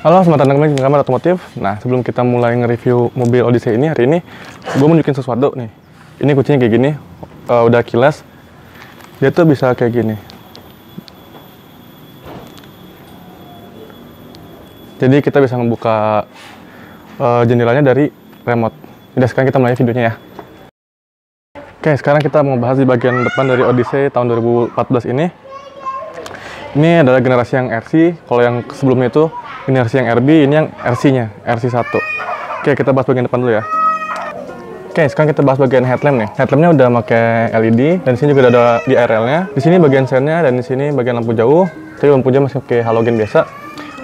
Halo, selamat datang kembali di Kamar Otomotif. Nah, sebelum kita mulai nge-review mobil Odyssey ini, hari ini gue mau nunjukin sesuatu nih. Ini kuncinya kayak gini, udah kilas. Dia tuh bisa kayak gini. Jadi kita bisa membuka jendelanya dari remote. Jadi sekarang kita mulai videonya ya. Oke, sekarang kita mau bahas di bagian depan dari Odyssey tahun 2014 ini. Ini adalah generasi yang RC, kalau yang sebelumnya itu generasi yang RB, ini yang RC-nya, RC1. Oke, kita bahas bagian depan dulu ya. Oke, sekarang kita bahas bagian headlamp nih. Headlampnya udah pakai LED, dan di sini juga ada DRL-nya. Di sini bagian sennya, dan di sini bagian lampu jauh. Tapi lampu jauh masih pakai halogen biasa.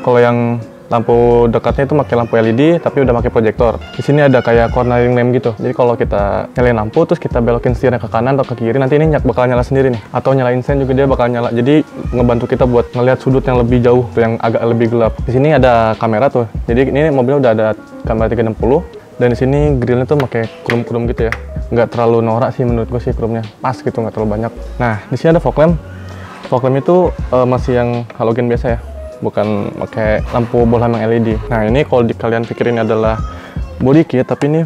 Kalau yang lampu dekatnya itu pakai lampu LED, tapi udah pakai proyektor. Di sini ada kayak cornering lamp gitu. Jadi kalau kita nyalain lampu, terus kita belokin setirnya ke kanan atau ke kiri, nanti ini bakal nyala sendiri nih. Atau nyalain sen juga dia bakal nyala. Jadi ngebantu kita buat ngelihat sudut yang lebih jauh, tuh yang agak lebih gelap. Di sini ada kamera tuh. Jadi ini mobilnya udah ada kamera 360. Dan di sini grillnya tuh pakai krum-krum gitu ya. Nggak terlalu norak sih menurut gue sih krumnya. Pas gitu, nggak terlalu banyak. Nah, di sini ada fog lamp. Fog lamp itu masih yang halogen biasa ya. Bukan pakai lampu bohlam yang LED. Nah, ini kalau kalian pikir ini adalah body kit, tapi ini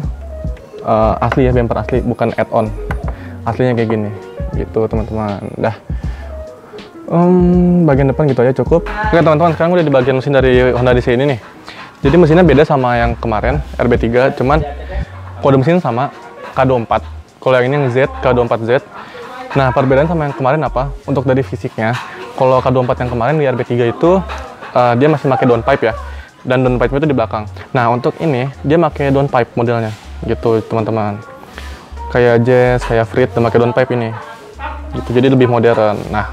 asli ya, bumper asli, bukan add-on. Aslinya kayak gini. Gitu, teman-teman. Dah. Bagian depan gitu aja cukup. Oke, teman-teman, sekarang udah di bagian mesin dari Honda Odyssey ini nih. Jadi mesinnya beda sama yang kemarin, RB3, cuman kode mesin sama, K24. Kalau yang ini yang Z, K24Z. Nah, perbedaan sama yang kemarin apa? Untuk dari fisiknya, kalau K24 yang kemarin di RB3 itu dia masih pakai downpipe ya, dan downpipe itu di belakang. Nah, untuk ini dia pakai downpipe modelnya, gitu teman-teman. Kayak Jazz, kayak Freed, dan pakai downpipe ini. Gitu, jadi lebih modern. Nah,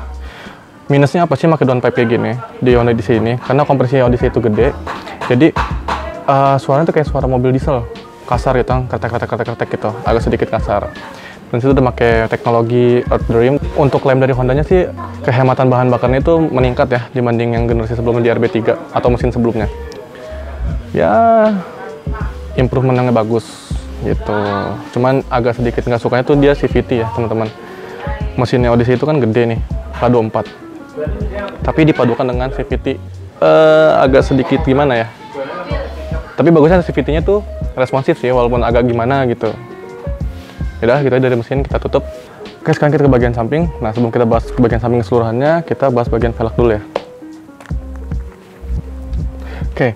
minusnya apa sih pakai downpipe kayak gini di Honda Odyssey ini? Karena kompresi Odyssey itu gede, jadi suaranya tuh kayak suara mobil diesel, kasar gitu, kretek gitu, agak sedikit kasar. Dan situ udah pakai teknologi Earth Dream. Untuk klaim dari Hondanya sih kehematan bahan bakarnya itu meningkat ya dibanding yang generasi sebelumnya di RB3 atau mesin sebelumnya. Ya, improvementnya bagus gitu. Cuman agak sedikit nggak sukanya tuh dia CVT ya teman-teman. Mesinnya Odyssey itu kan gede nih, K24. Tapi dipadukan dengan CVT agak sedikit gimana ya. Tapi bagusnya CVT-nya tuh responsif sih walaupun agak gimana gitu. Yaudah, gitu aja dari mesin, kita tutup. Oke, sekarang kita ke bagian samping. Nah, sebelum kita bahas ke bagian samping keseluruhannya, kita bahas bagian velg dulu ya. Oke,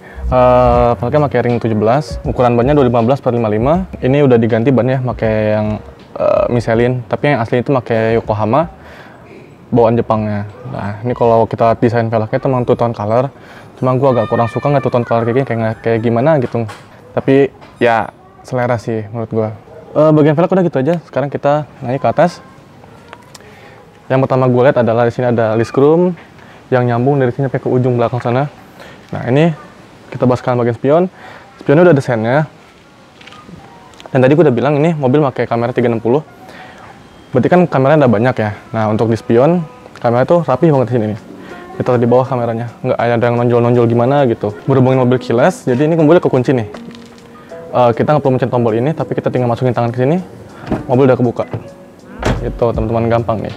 velgnya pakai ring 17, ukuran bannya 215/55. Ini udah diganti bannya pakai yang Michelin, tapi yang asli itu pakai Yokohama, bawaan Jepangnya. Nah, ini kalau kita desain velgnya itu memang two tone color, cuma gue agak kurang suka nggak two tone color kayak gini, kayak gimana gitu. Tapi ya selera sih menurut gue. Bagian velg udah gitu aja. Sekarang kita naik ke atas. Yang pertama gue lihat adalah di sini ada list chrome yang nyambung dari sini sampai ke ujung belakang sana. Nah, ini kita bahas sekarang bagian spion. Spionnya udah ada sennya. Dan tadi gue udah bilang ini mobil pakai kamera 360. Berarti kan kameranya ada banyak ya. Nah, untuk di spion kamera tuh rapi banget di sini nih. Ditaruh di bawah kameranya. Nggak ada yang nonjol-nonjol gimana gitu. Berhubungin mobil keyless, jadi ini mobilnya kekunci nih. Kita nggak perlu mencet tombol ini, tapi kita tinggal masukin tangan ke sini, mobil udah kebuka. Itu teman-teman, gampang nih.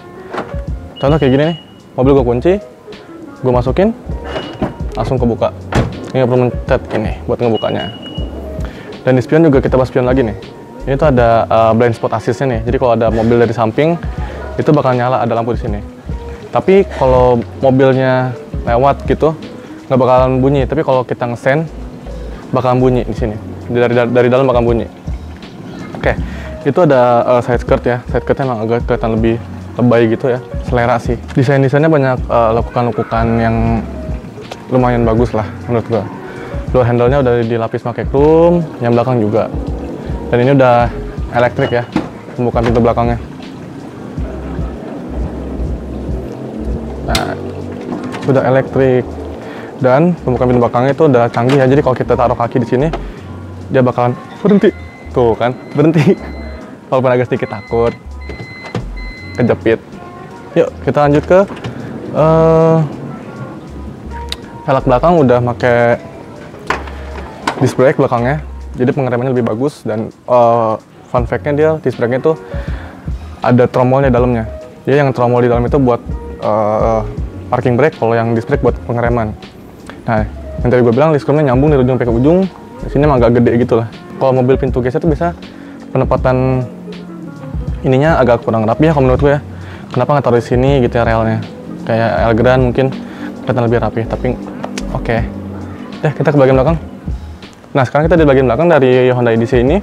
Contoh kayak gini nih, mobil gue kunci, gue masukin, langsung kebuka. Ini nggak perlu mencet ini buat ngebukanya. Dan di spion juga kita bahas spion lagi nih. Ini tuh ada blind spot assist-nya nih. Jadi kalau ada mobil dari samping, itu bakal nyala ada lampu di sini. Tapi kalau mobilnya lewat gitu, nggak bakalan bunyi. Tapi kalau kita ngesen, bakalan bunyi di sini. Dari dalam bakal bunyi. Oke, itu ada side skirt ya. Side skirtnya emang agak kelihatan lebih lebay gitu ya. Selera sih. Desainnya banyak lekukan-lekukan yang lumayan bagus lah menurut gua. Door handle-nya udah dilapis pakai chrome, yang belakang juga. Dan ini udah elektrik ya, pembukaan pintu belakangnya. Nah, udah elektrik. Dan pembukaan pintu belakangnya itu udah canggih ya. Jadi kalau kita taruh kaki di sini, dia bakalan berhenti. Tuh kan, berhenti. Walaupun agak sedikit takut kejepit. Yuk, kita lanjut ke velg belakang udah pakai disc brake belakangnya. Jadi pengeremannya lebih bagus dan fun fact-nya dia disc brake-nya tuh ada tromolnya dalamnya. Jadi yang tromol di dalam itu buat parking brake, kalau yang disc brake buat pengereman. Nah, Yang tadi gue bilang leaf scrumnya nyambung dari ujung sampai ke ujung. Di sini emang agak gede gitu lah. Kalau mobil pintu geser tuh bisa penempatan ininya agak kurang rapi ya kalau menurut gue ya. Kenapa nggak taruh di sini gitu ya relnya? Kayak Elgrand mungkin kelihatan lebih rapi. Tapi oke. Kita ke bagian belakang. Nah sekarang kita di bagian belakang dari Honda EDC ini.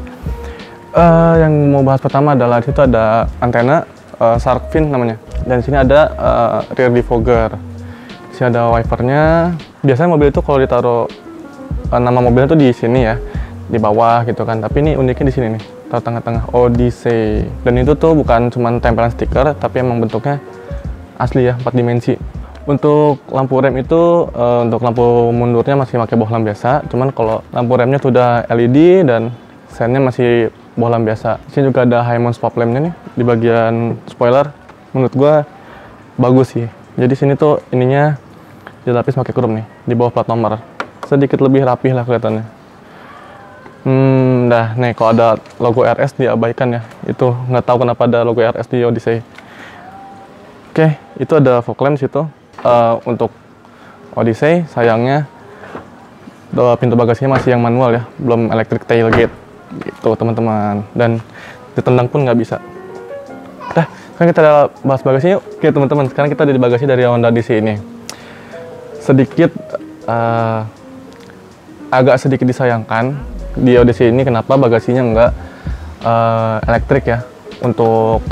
Yang mau bahas pertama adalah di situ ada antena shark fin namanya. Dan di sini ada rear defogger. Di sini ada wipernya. Biasanya mobil itu kalau ditaruh nama mobilnya tuh di sini ya, di bawah gitu kan. Tapi ini uniknya di sini nih, taruh tengah-tengah Odyssey. Dan itu tuh bukan cuma tempelan stiker, tapi emang bentuknya asli ya, 4 dimensi. Untuk lampu rem itu, untuk lampu mundurnya masih pakai bohlam biasa. Cuman kalau lampu remnya tuh udah LED dan sennya masih bohlam biasa. Di sini juga ada high mount spot lampnya nih di bagian spoiler. Menurut gua bagus sih. Jadi sini tuh ininya dilapis pakai krom nih di bawah plat nomor. Sedikit lebih rapih lah kelihatannya. Dah nih kalau ada logo RS diabaikan ya. Itu nggak tahu kenapa ada logo RS di Odyssey. Oke, itu ada fog lamp situ. Untuk Odyssey sayangnya pintu bagasinya masih yang manual ya, belum electric tailgate gitu teman-teman. Dan ditendang pun nggak bisa. Sekarang kita bahas bagasi yuk. Oke teman-teman, sekarang kita ada di bagasi dari Honda EDC ini. Sedikit agak sedikit disayangkan di Odyssey ini kenapa bagasinya nggak elektrik ya untuk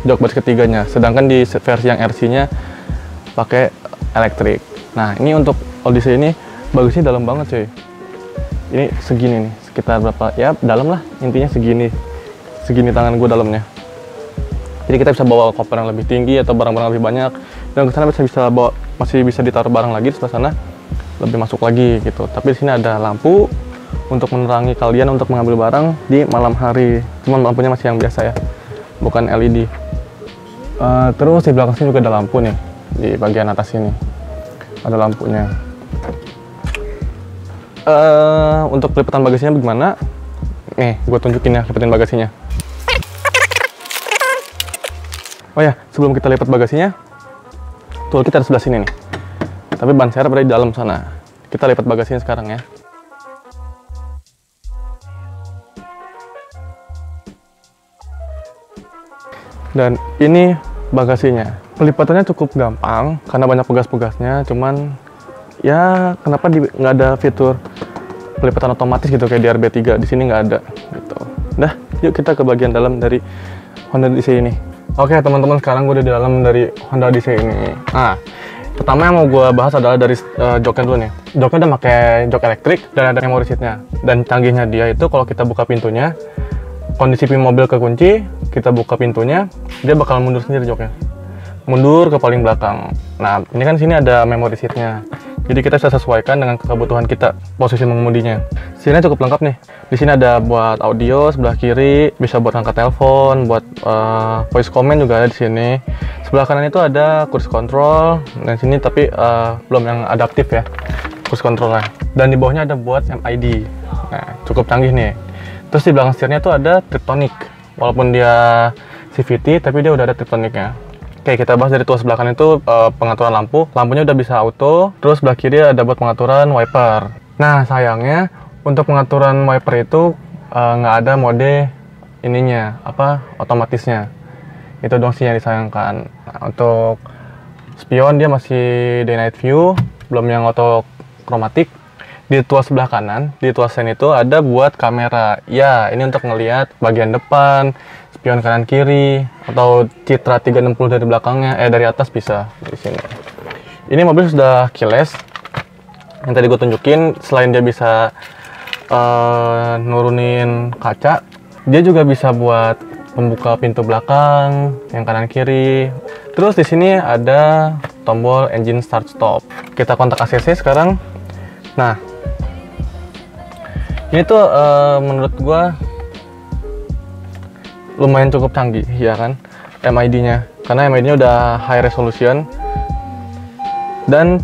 jok baris ketiganya, sedangkan di versi yang RC-nya pakai elektrik. Nah ini untuk Odyssey ini bagasinya dalam banget cuy. Ini segini nih, sekitar berapa ya, dalam lah intinya segini tangan gue dalamnya. Jadi kita bisa bawa koper yang lebih tinggi atau barang-barang lebih banyak, dan ke sana bisa bawa, masih bisa ditaruh barang lagi di sebelah sana, lebih masuk lagi gitu. Tapi di sini ada lampu untuk menerangi kalian untuk mengambil barang di malam hari. Cuman lampunya masih yang biasa ya, bukan LED. Terus di belakang sini juga ada lampu nih, di bagian atas sini ada lampunya. Untuk pelipatan bagasinya bagaimana? Nih, gue tunjukin ya lipatin bagasinya. Oh ya, sebelum kita lipat bagasinya, tool kita ada sebelah sini nih. Tapi ban serep berada di dalam sana. Kita lipat bagasinya sekarang ya. Dan ini bagasinya. Pelipatannya cukup gampang karena banyak pegas-pegasnya. Cuman ya kenapa nggak ada fitur pelipatan otomatis gitu kayak di RB3, di sini nggak ada gitu. Dah, yuk kita ke bagian dalam dari Honda EDC ini. Oke teman-teman, sekarang gue udah di dalam dari Honda EDC ini. Nah, pertama yang mau gue bahas adalah dari joknya dulu nih. Joknya udah pakai jok elektrik dan ada memory seatnya. Dan canggihnya dia itu kalau kita buka pintunya, kondisi mobil kekunci, kita buka pintunya, dia bakal mundur sendiri joknya. Mundur ke paling belakang. Nah, ini kan sini ada memory seatnya. Jadi kita bisa sesuaikan dengan kebutuhan kita posisi mengemudinya. Sini cukup lengkap nih. Di sini ada buat audio sebelah kiri, bisa buat angkat telepon, buat voice comment juga ada di sini. Sebelah kanan itu ada cruise control. Dan sini tapi belum yang adaptif ya, cruise controlnya. Dan di bawahnya ada buat MID. Nah, cukup canggih nih. Terus di belakang setirnya itu ada Triptonic. Walaupun dia CVT, tapi dia udah ada Triptonicnya. Oke, kita bahas dari tuas sebelah kanan itu pengaturan lampu. Lampunya udah bisa auto. Terus sebelah kiri ada buat pengaturan wiper. Nah, sayangnya untuk pengaturan wiper itu nggak ada mode ininya, otomatisnya. Itu dong sih yang disayangkan. Nah, untuk spion dia masih day night view, belum yang auto kromatik. Di tuas sebelah kanan, di tuas sen itu ada buat kamera. Ya, ini untuk ngelihat bagian depan, spion kanan kiri, atau citra 360 dari belakangnya, dari atas bisa di sini. Ini mobil sudah keyless. Yang tadi gue tunjukin, selain dia bisa nurunin kaca, dia juga bisa buat pembuka pintu belakang, yang kanan kiri. Terus di sini ada tombol engine start stop. Kita kontak ACC sekarang. Nah, ini tuh menurut gua lumayan cukup canggih ya kan, MID-nya. Karena MID-nya udah high resolution. Dan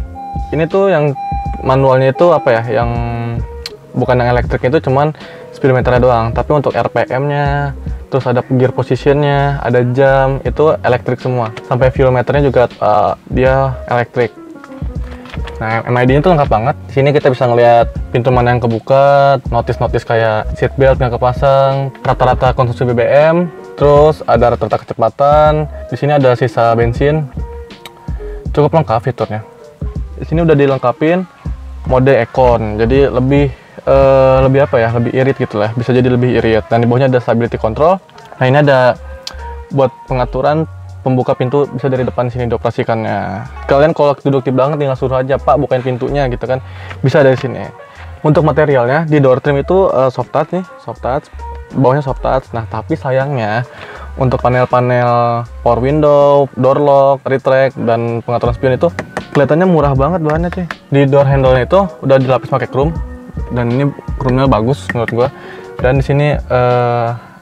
ini tuh yang manualnya itu yang bukan yang elektrik itu cuman speedometernya doang, tapi untuk RPM-nya, terus ada gear position-nya, ada jam, itu elektrik semua. Sampai fuel meternya juga dia elektrik. Nah, MID-nya tuh lengkap banget. Di sini kita bisa ngelihat pintu mana yang kebuka, notis-notis kayak seat belt yang kepasang, rata-rata konsumsi BBM, terus ada rata-rata kecepatan. Di sini ada sisa bensin. Cukup lengkap fiturnya. Di sini udah dilengkapin mode Econ. Jadi lebih apa ya? Lebih irit gitu lah. Bisa jadi lebih irit. Dan di bawahnya ada stability control. Nah, ini ada buat pengaturan pembuka pintu, bisa dari depan sini dioperasikannya. Kalian kalau duduk di belakang tinggal suruh aja, Pak bukain pintunya gitu kan, bisa dari sini. Untuk materialnya di door trim itu soft touch nih, soft touch, bawahnya soft touch. Nah tapi sayangnya untuk panel-panel power window, door lock, retract, dan pengaturan spion itu kelihatannya murah banget bahannya cuy. Di door handle-nya itu udah dilapis pakai chrome, dan ini chrome-nya bagus menurut gua. Dan di sini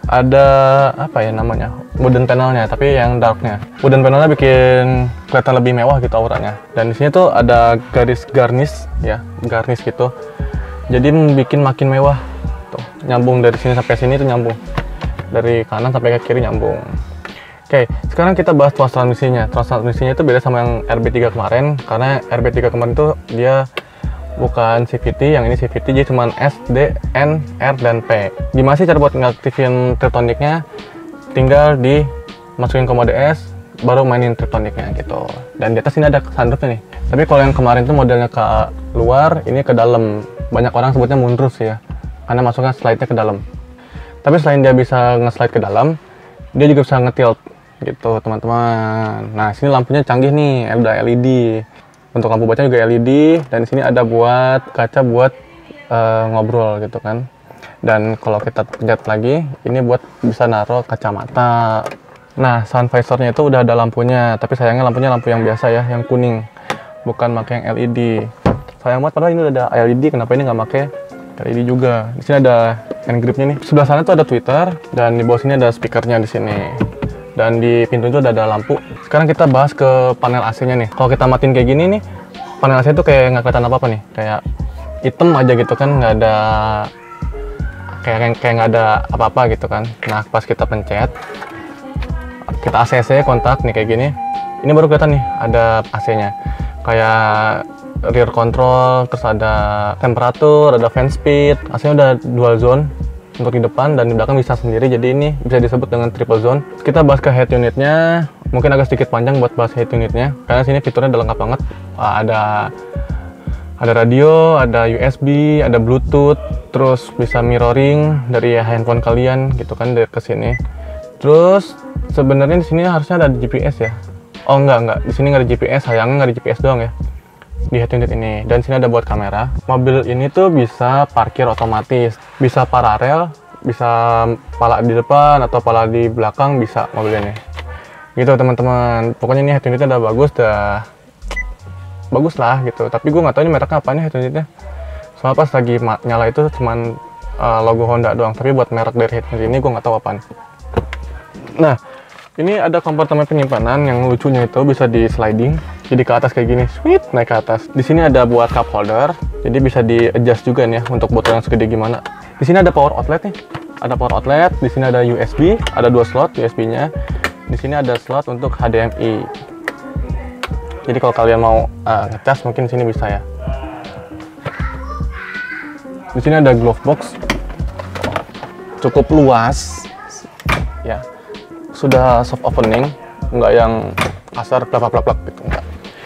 ada apa ya namanya, wooden panelnya, tapi yang darknya. Wooden panelnya bikin kelihatan lebih mewah gitu auranya. Dan di sini tuh ada garis garnish ya, garnish gitu. Jadi bikin makin mewah. Tuh, nyambung dari sini sampai sini tuh nyambung. Dari kanan sampai ke kiri nyambung. Oke, sekarang kita bahas tuas transmisinya. Tuas transmisinya itu beda sama yang RB3 kemarin, karena RB3 kemarin tuh dia bukan CVT, yang ini CVT, jadi cuma S, D, N, R, dan P. Gimana sih cara buat ngaktifin triptoniknya? Tinggal dimasukin ke mode S, baru mainin triptoniknya gitu. Dan di atas ini ada sunroofnya nih. Tapi kalau yang kemarin tuh modelnya ke luar, ini ke dalam. Banyak orang sebutnya moonroof ya, karena masuknya slide-nya ke dalam. Tapi selain dia bisa nge-slide ke dalam, dia juga bisa nge-tilt gitu teman-teman. Nah sini lampunya canggih nih, ada LED. Untuk lampu baca juga LED, dan di sini ada buat kaca buat ngobrol gitu kan. Dan kalau kita pencet lagi, ini buat bisa naruh kacamata. Nah, sun visornya itu udah ada lampunya, tapi sayangnya lampunya lampu yang biasa ya, yang kuning, bukan pakai yang LED. Sayang banget, padahal ini udah ada LED, kenapa ini nggak pakai LED juga? Di sini ada hand gripnya nih. Sebelah sana tuh ada tweeter, dan di bawah sini ada speakernya di sini. Dan di pintu itu ada lampu. Sekarang kita bahas ke panel AC-nya nih. Kalau kita matiin kayak gini nih, panel AC itu kayak nggak kelihatan apa-apa nih. Kayak hitam aja gitu kan, nggak ada kayak nggak ada apa-apa gitu kan. Nah pas kita pencet, kita ACC kontak nih kayak gini. Ini baru kelihatan nih ada AC-nya. Kayak rear control, terus ada temperatur, ada fan speed. AC-nya udah dual zone untuk di depan, dan di belakang bisa sendiri, jadi ini bisa disebut dengan triple zone. Kita bahas ke head unitnya, mungkin agak sedikit panjang buat bahas head unitnya, karena sini fiturnya udah lengkap banget. Ada radio, ada USB, ada Bluetooth, terus bisa mirroring dari handphone kalian gitu kan dari ke sini. Terus sebenarnya di sini harusnya ada GPS ya. Oh enggak, di sini nggak ada GPS, sayangnya nggak ada GPS doang ya di head unit ini. Dan sini ada buat kamera. Mobil ini tuh bisa parkir otomatis, bisa paralel, bisa pala di depan atau pala di belakang, bisa mobil ini gitu teman-teman. Pokoknya ini head unitnya udah bagus lah gitu. Tapi gue nggak tahu ini mereknya apa nih head unitnya, soalnya pas lagi nyala itu cuman logo Honda doang, tapi buat merek dari head unit ini gue nggak tahu apaan. Nah ini ada kompartemen penyimpanan yang lucunya itu bisa di sliding, jadi ke atas kayak gini, sweet, naik ke atas. Di sini ada buat cup holder, jadi bisa di adjust juga nih ya untuk botol yang segede gimana. Di sini ada power outlet nih, ada power outlet. Di sini ada USB, ada 2 slot USB-nya. Di sini ada slot untuk HDMI. Jadi kalau kalian mau ngecas mungkin di sini bisa ya. Di sini ada glove box, cukup luas, ya. Sudah soft opening, nggak yang kasar plak-plak gitu, enggak.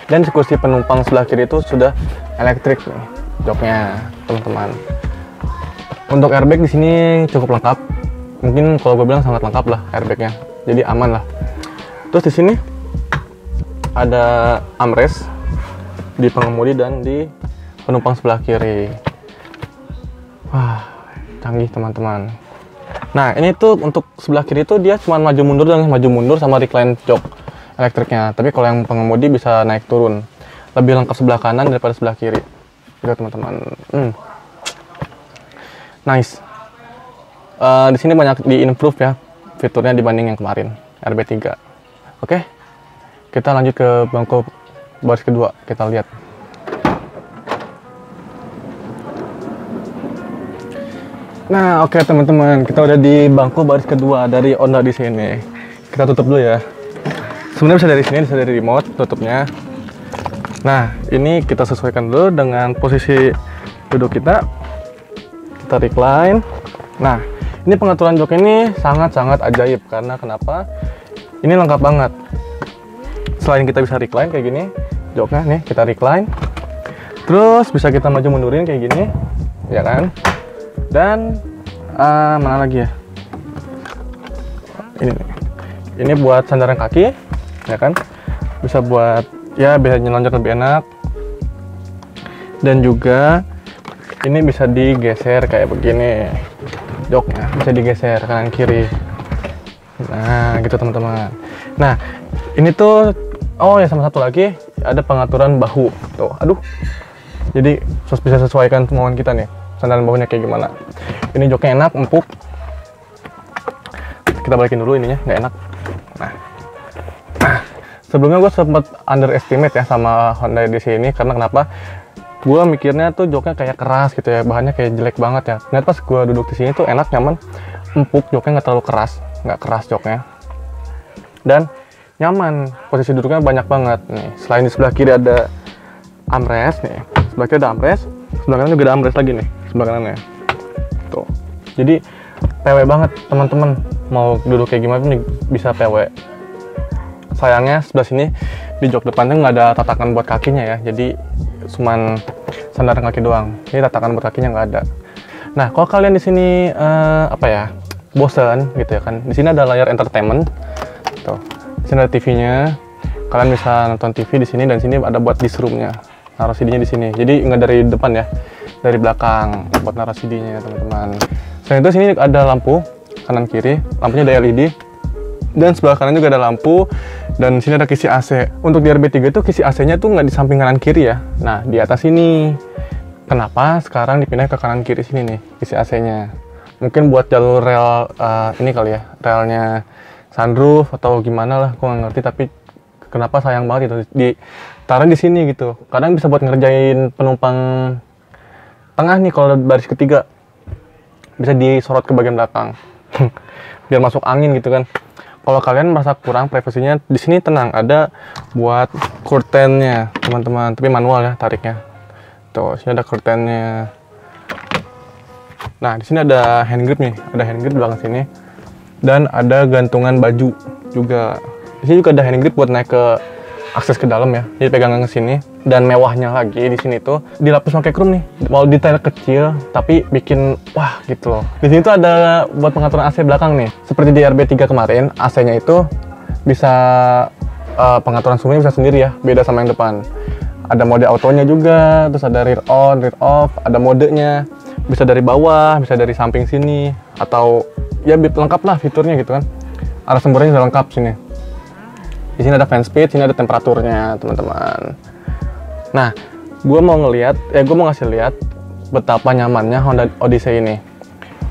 Dan kursi penumpang sebelah kiri itu sudah elektrik nih joknya teman-teman. Untuk airbag di sini cukup lengkap, mungkin kalau gue bilang sangat lengkap lah airbagnya, jadi aman lah. Terus di sini ada armrest di pengemudi dan di penumpang sebelah kiri. Wah, canggih teman-teman. Nah ini tuh untuk sebelah kiri tuh dia cuma maju mundur sama recline jok elektriknya. Tapi kalau yang pengemudi bisa naik turun, lebih lengkap sebelah kanan daripada sebelah kiri gitu teman-teman. Nice. Di sini banyak di improve ya fiturnya dibanding yang kemarin RB3. Oke, kita lanjut ke bangku baris kedua, kita lihat. Nah, oke teman-teman, kita udah di bangku baris kedua dari Honda di sini. Kita tutup dulu ya. Sebenarnya bisa dari sini, bisa dari remote tutupnya. Nah, ini kita sesuaikan dulu dengan posisi duduk kita. Kita recline. Nah, ini pengaturan jok ini sangat-sangat ajaib karena kenapa? Ini lengkap banget. Selain kita bisa recline kayak gini, joknya nih kita recline. Terus bisa kita maju mundurin kayak gini, ya kan? Dan mana lagi ya? Ini nih. Ini buat sandaran kaki, ya kan? Bisa buat ya biar nyelonjak lebih enak. Dan juga ini bisa digeser kayak begini. Joknya bisa digeser kanan kiri. Nah, gitu teman-teman. Nah, ini tuh oh ya sama satu lagi ada pengaturan bahu. Tuh, aduh. Jadi bisa sesuaikan kemauan kita nih. Sandaran bahunya kayak gimana. Ini joknya enak, empuk. Kita balikin dulu ininya, nggak enak. Nah, sebelumnya gue sempat underestimate ya sama Honda EDC ini karena kenapa? Gue mikirnya tuh joknya kayak keras gitu ya, bahannya kayak jelek banget ya. Ternyata pas gue duduk di sini tuh enak, nyaman, empuk, joknya nggak terlalu keras, nggak keras joknya. Dan nyaman, posisi duduknya banyak banget nih. Selain di sebelah kiri ada armrest nih, sebelah kiri ada armrest, sebelah kanan juga ada armrest lagi nih, sebelah kanannya. Tuh, jadi PW banget teman-teman, mau duduk kayak gimana nih bisa PW. Sayangnya sebelah sini di jok depannya nggak ada tatakan buat kakinya ya, jadi cuman sandaran kaki doang. Ini tatakan buat kakinya nggak ada. Nah, kalau kalian di sini apa ya, bosan gitu ya kan, di sini ada layar entertainment. Tuh, di sini ada TV-nya. Kalian bisa nonton TV di sini dan sini ada buat disk room-nya. Naruh CD-nya di sini. Jadi nggak dari depan ya, dari belakang buat naruh CD-nya teman-teman. Selain itu sini ada lampu kanan kiri, lampunya ada LED. Dan sebelah kanan juga ada lampu, dan sini ada kisi AC. Untuk di RB3 itu kisi AC-nya tuh nggak di samping kanan kiri ya. Nah, di atas ini. Kenapa sekarang dipindah ke kanan kiri sini nih kisi AC-nya? Mungkin buat jalur rel ini kali ya, relnya sunroof atau gimana lah, aku nggak ngerti. Tapi kenapa sayang banget itu ditaruh di sini gitu. Kadang bisa buat ngerjain penumpang tengah nih kalau baris ketiga, bisa disorot ke bagian belakang biar masuk angin gitu kan. Kalau kalian merasa kurang privasinya, di sini tenang, ada buat curtainnya teman-teman, tapi manual ya tariknya. Tuh, sini ada curtainnya. Nah, di sini ada hand grip nih, ada hand grip di belakang sini, dan ada gantungan baju juga. Di sini juga ada hand grip buat naik ke akses ke dalam ya, jadi pegangan ke sini. Dan mewahnya lagi di sini tuh dilapis pakai chrome nih, mau detail kecil tapi bikin wah gitu loh. Di sini tuh ada buat pengaturan AC belakang nih, seperti di RB3 kemarin, AC-nya itu bisa pengaturan suhunya bisa sendiri ya, beda sama yang depan. Ada mode autonya juga, terus ada rear on, rear off, ada modenya, bisa dari bawah, bisa dari samping sini, atau ya lengkap lah fiturnya gitu kan. Arah semburannya sudah lengkap sini. Di sini ada fan speed, sini ada temperaturnya teman-teman. Nah, gue mau ngasih lihat betapa nyamannya Honda Odyssey ini.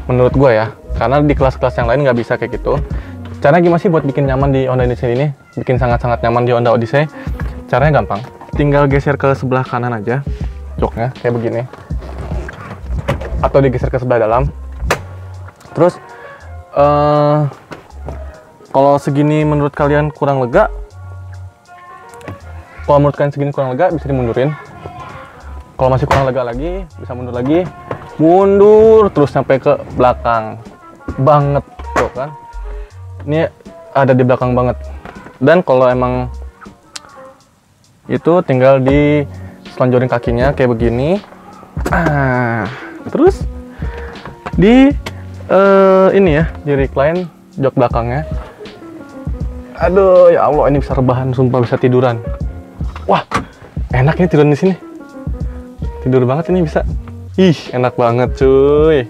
Menurut gue ya, karena di kelas-kelas yang lain nggak bisa kayak gitu. Caranya gimana sih buat bikin nyaman di Honda Odyssey ini? Bikin sangat-sangat nyaman di Honda Odyssey. Caranya gampang. Tinggal geser ke sebelah kanan aja, joknya kayak begini. Atau digeser ke sebelah dalam. Terus, kalau segini menurut kalian kurang lega, bisa dimundurin. Kalau masih kurang lega lagi, bisa mundur lagi. Mundur terus sampai ke belakang banget tuh kan. Ini ada di belakang banget. Dan kalau emang itu tinggal diselonjorin kakinya kayak begini. Terus di ini ya, di recline jok belakangnya. Aduh, ya Allah, ini bisa rebahan, sumpah bisa tiduran. Wah, enak ini tidur di sini. Tidur banget ini bisa. Ih, enak banget cuy.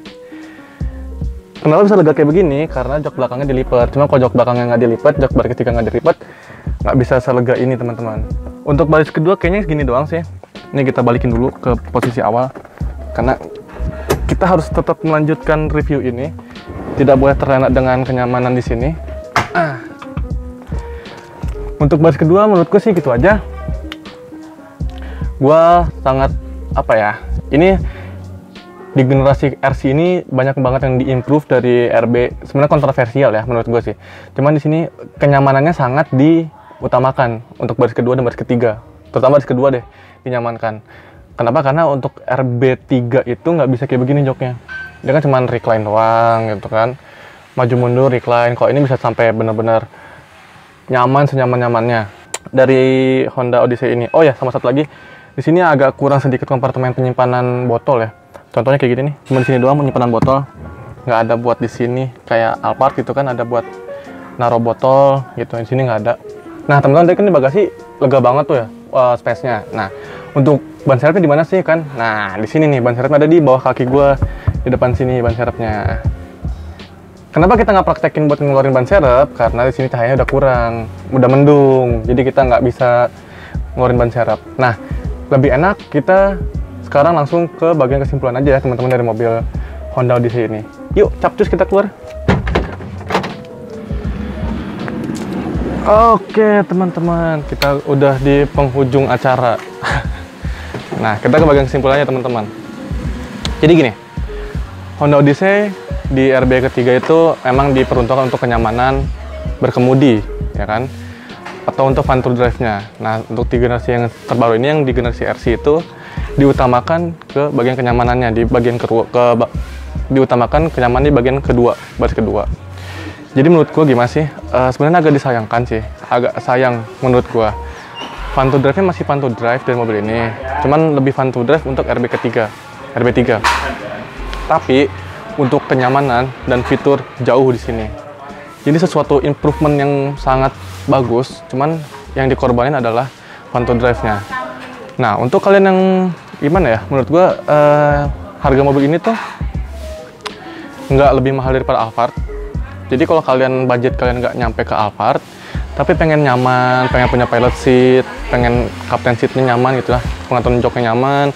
Kenapa bisa lega kayak begini? Karena jok belakangnya dilipat. Cuma kalau jok belakangnya nggak dilipat, jok baris ketiga nggak dilipat, nggak bisa selega ini teman-teman. Untuk baris kedua kayaknya segini doang sih. Ini kita balikin dulu ke posisi awal. Karena kita harus tetap melanjutkan review ini. Tidak boleh terlena dengan kenyamanan di sini. Untuk baris kedua menurutku sih gitu aja. Gua sangat apa ya, ini di generasi RC ini banyak banget yang diimprove dari RB. Sebenarnya kontroversial ya menurut gue sih. Cuman di sini kenyamanannya sangat diutamakan untuk baris kedua dan baris ketiga. terutama di kedua deh, dinyamankan. Kenapa? Karena untuk RB3 itu nggak bisa kayak begini joknya. Dia kan cuma recline doang gitu kan. Maju mundur recline. Kalau ini bisa sampai benar-benar nyaman senyaman-nyamannya dari Honda Odyssey ini. Oh ya, sama satu lagi. Di sini agak kurang sedikit kompartemen penyimpanan botol ya. Contohnya kayak gini nih. Cuma di sini doang penyimpanan botol. Nggak ada buat di sini kayak Alphard gitu kan, ada buat naruh botol gitu. Di sini nggak ada. Nah, teman-teman, tadi kan di bagasi lega banget tuh ya space-nya. Nah, untuk ban serepnya di mana sih kan? Nah, di sini nih ban serepnya ada di bawah kaki gue, di depan sini ban serepnya. Kenapa kita nggak praktekin buat ngeluarin ban serep? Karena di sini cahayanya udah kurang, udah mendung, jadi kita nggak bisa ngeluarin ban serep. Nah, lebih enak kita sekarang langsung ke bagian kesimpulan aja ya teman-teman dari mobil Honda Odyssey ini. Yuk, capcus kita keluar. Oke teman-teman, kita udah di penghujung acara. Nah, kita ke bagian kesimpulannya teman-teman. Jadi gini, Honda Odyssey di RB ketiga itu memang diperuntukkan untuk kenyamanan berkemudi, ya kan? Atau untuk fun to drive-nya. Nah, untuk di generasi yang terbaru ini, yang di generasi RC itu diutamakan ke bagian kenyamanannya, diutamakan kenyamanan di bagian kedua, baris kedua. Jadi menurut gue gimana sih? Sebenarnya agak disayangkan sih, agak sayang menurut gue. Fun to drive-nya masih fun to drive dari mobil ini, cuman lebih fun to drive untuk RB3. Tapi untuk kenyamanan dan fitur jauh di sini. Jadi sesuatu improvement yang sangat bagus, cuman yang dikorbanin adalah fun to drive-nya. Nah, untuk kalian yang gimana ya? Menurut gue harga mobil ini tuh nggak lebih mahal daripada Alphard. Jadi kalau kalian budget kalian nggak nyampe ke Alphard, tapi pengen nyaman, pengen punya pilot seat, pengen captain seatnya nyaman gitu lah, pengaturan joknya nyaman,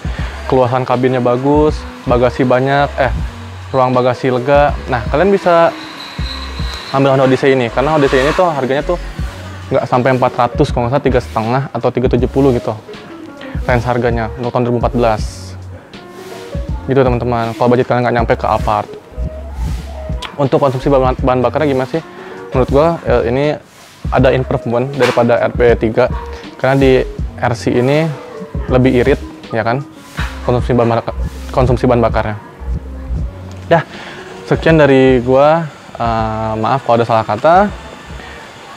keluasan kabinnya bagus, bagasi banyak, ruang bagasi lega. Nah, kalian bisa ambil Honda Odyssey ini, karena Odyssey ini tuh harganya tuh nggak sampai 400, kalau nggak salah 3,5 atau 370 gitu, range harganya untuk tahun 2014. Gitu teman-teman, kalau budget kalian nggak nyampe ke Alphard. Untuk konsumsi bahan bakarnya gimana sih? Menurut gua ini ada improvement daripada RB3, karena di RC ini lebih irit ya kan konsumsi bahan bakarnya. Ya, sekian dari gua. Maaf kalau ada salah kata.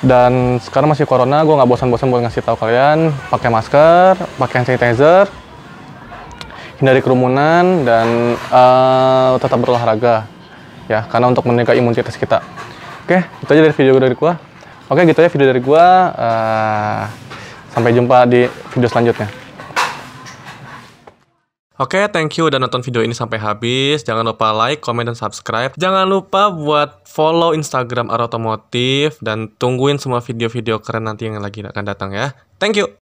Dan sekarang masih corona, gua nggak bosan-bosan buat ngasih tahu kalian pakai masker, pakai hand sanitizer, hindari kerumunan, dan tetap berolahraga. Ya, karena untuk menjaga imunitas kita. Oke, itu aja dari video dari gua. Oke, gitu ya video dari gua. Sampai jumpa di video selanjutnya. Oke, thank you udah nonton video ini sampai habis. Jangan lupa like, comment, dan subscribe. Jangan lupa buat follow Instagram Arotomotif dan tungguin semua video-video keren nanti yang lagi akan datang ya. Thank you.